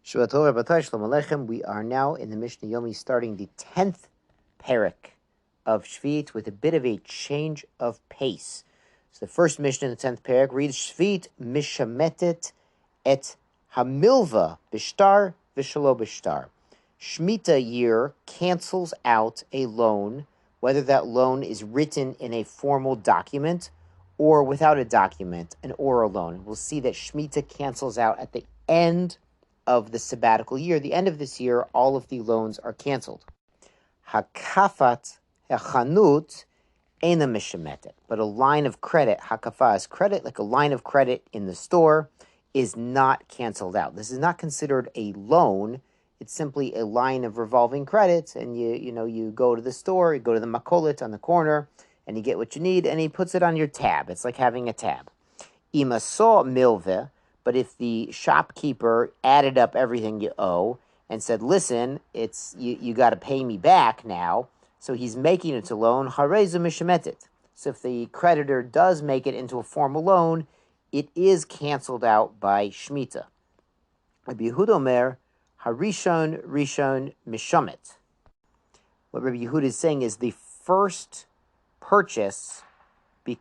Shabbat Tov, Rabbatay, Shalom Aleichem. We are now in the Mishnah Yomi, starting the 10th parak of Sheviit with a bit of a change of pace. So the first Mishnah in the 10th parak reads, Sheviit mishametet et hamilva bishtar v'shalo bishtar. Shemitah year cancels out a loan, whether that loan is written in a formal document or without a document, an oral loan. We'll see that Shemitah cancels out at the end of the sabbatical year. The end of this year, all of the loans are canceled. Hakafat hechanut ena mishametet. But a line of credit, hakafa is credit, like a line of credit in the store, is not canceled out. This is not considered a loan. It's simply a line of revolving credits, and you go to the store, you go to the makolet on the corner, and you get what you need, and he puts it on your tab. It's like having a tab. Ima saw milve. But if the shopkeeper added up everything you owe and said, listen, it's you got to pay me back now, so he's making it a loan, hareza mishametet. So if the creditor does make it into a formal loan, it is canceled out by Shemitah. Rabbi Yehuda Omer, harishon rishon mishamet. What Rabbi Yehuda is saying is the first purchase the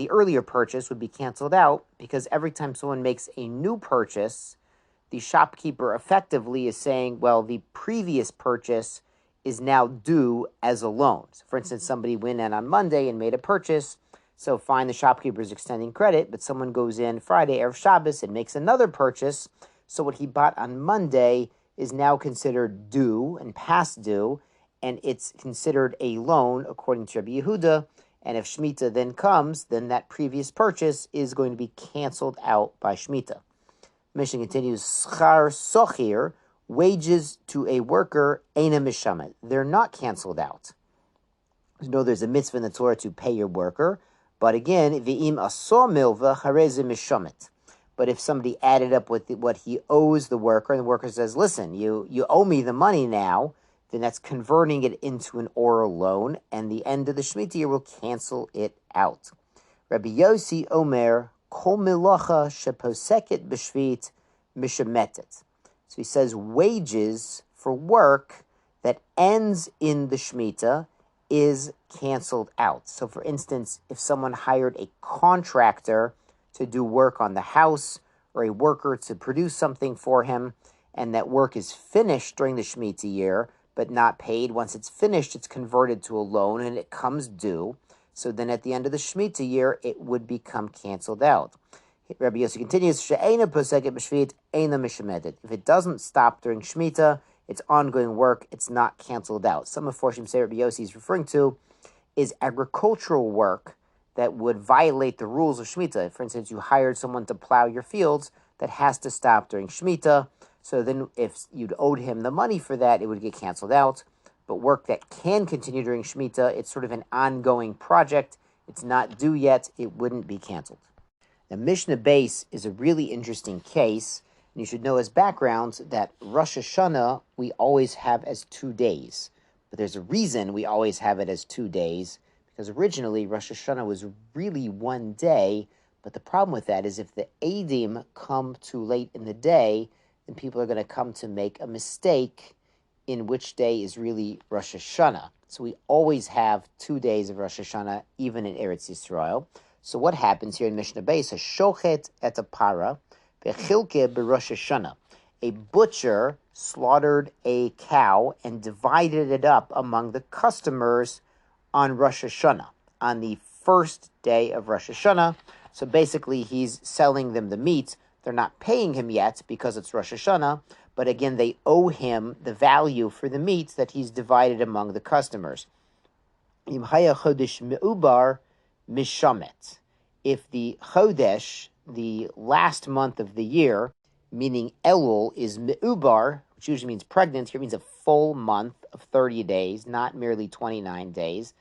earlier purchase would be canceled out, because every time someone makes a new purchase, the shopkeeper effectively is saying, well, the previous purchase is now due as a loan. So for instance, somebody went in on Monday and made a purchase, so fine, the shopkeeper is extending credit, but someone goes in Friday, Erev Shabbos, and makes another purchase, so what he bought on Monday is now considered due and past due, and it's considered a loan according to Rabbi Yehuda. And if Shemitah then comes, then that previous purchase is going to be canceled out by Shemitah. Mishnah continues, Schar sochir, wages to a worker, eina mishamet. They're not canceled out. You know there's a mitzvah in the Torah to pay your worker, but again, v'im aso milva hareze mishamet. But if somebody added up with what he owes the worker, and the worker says, listen, you owe me the money now, then that's converting it into an oral loan, and the end of the Shemitah year will cancel it out. Rabbi Yossi Omer, kol milacha sheposeket b'shvit mishametet. So he says wages for work that ends in the Shemitah is canceled out. So for instance, if someone hired a contractor to do work on the house, or a worker to produce something for him, and that work is finished during the Shemitah year, but not paid. Once it's finished, it's converted to a loan and it comes due. So then at the end of the Shemitah year, it would become canceled out. Rabbi Yossi continues, She'ena poseket b'shvit, eina mishamedet. If it doesn't stop during Shemitah, it's ongoing work, it's not canceled out. Some of Forshim say Rabbi Yossi is referring to is agricultural work that would violate the rules of Shemitah. For instance, you hired someone to plow your fields, that has to stop during Shemitah. So then if you'd owed him the money for that, it would get canceled out. But work that can continue during Shemitah, it's sort of an ongoing project. It's not due yet. It wouldn't be canceled. The Mishnah base is a really interesting case. And you should know as background that Rosh Hashanah we always have as 2 days. But there's a reason we always have it as 2 days, because originally Rosh Hashanah was really 1 day. But the problem with that is if the Eidim come too late in the day, then people are going to come to make a mistake in which day is really Rosh Hashanah. So we always have 2 days of Rosh Hashanah, even in Eretz Yisrael. So what happens here in Mishnah Beis? A shochet et a para, vechilke b'Rosh Hashanah. A butcher slaughtered a cow and divided it up among the customers on Rosh Hashanah, on the first day of Rosh Hashanah. So basically he's selling them the meat. They're not paying him yet because it's Rosh Hashanah, but again, they owe him the value for the meat that he's divided among the customers. Im haya chodesh meubar mishamet. If the chodesh, the last month of the year, meaning Elul, is meubar, which usually means pregnant, here means a full month of 30 days, not merely 29 days,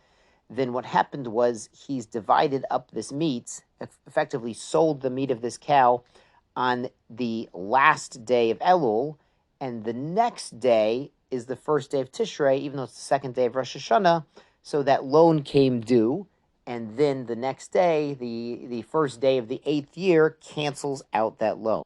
then what happened was he's divided up this meat, effectively sold the meat of this cow on the last day of Elul, and the next day is the first day of Tishrei, even though it's the second day of Rosh Hashanah, so that loan came due, and then the next day, the first day of the 8th year, cancels out that loan.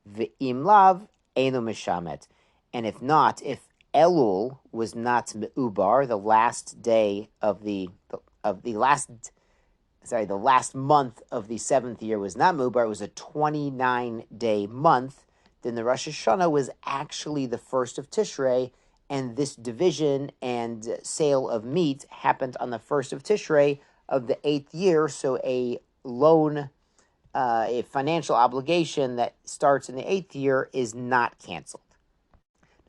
Ve'im lav Eino Mishamet. And if not, if Elul was not Meubar, the last day of the last month of the 7th year was not Meubar, it was a 29-day month, then the Rosh Hashanah was actually the 1st of Tishrei, and this division and sale of meat happened on the 1st of Tishrei of the 8th year, so a loan, a financial obligation that starts in the 8th year is not canceled.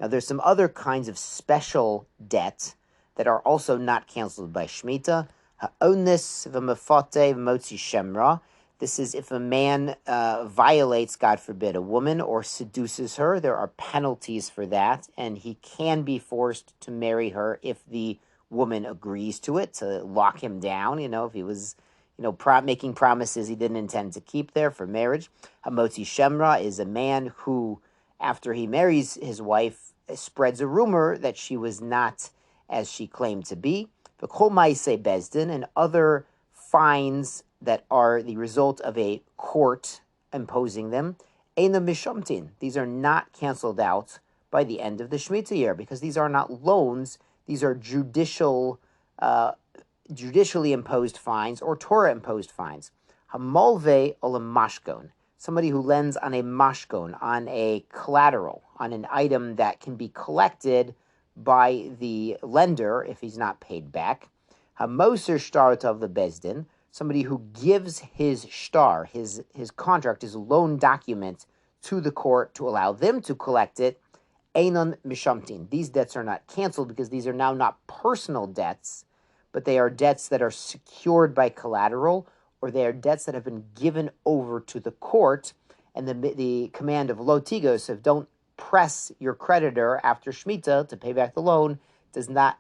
Now, there's some other kinds of special debt that are also not canceled by Shemitah. Ha'onis v'mefate v'motzi shemra. This is if a man violates, God forbid, a woman or seduces her. There are penalties for that, and he can be forced to marry her if the woman agrees to it, to lock him down, if he was, making promises he didn't intend to keep there for marriage. Hamotzi shemra is a man who, after he marries his wife, spreads a rumor that she was not as she claimed to be. V'kol ma'aseh bezdin, and other fines that are the result of a court imposing them. Eina mishamtin. These are not canceled out by the end of the Shemitah year, because these are not loans. These are judicially imposed fines or Torah-imposed fines. Hamolve olam mashkon. Somebody who lends on a mashkon, on a collateral, on an item that can be collected by the lender if he's not paid back. Hamoser shtarot of the bezdin, somebody who gives his shtar, his contract, his loan document to the court to allow them to collect it. Einon mishamtin. These debts are not canceled because these are now not personal debts, but they are debts that are secured by collateral, or they are debts that have been given over to the court, and the command of lo tigos, of don't press your creditor after Shemitah to pay back the loan,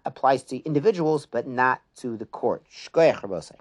applies to individuals, but not to the court. Shkoyach Rabosai.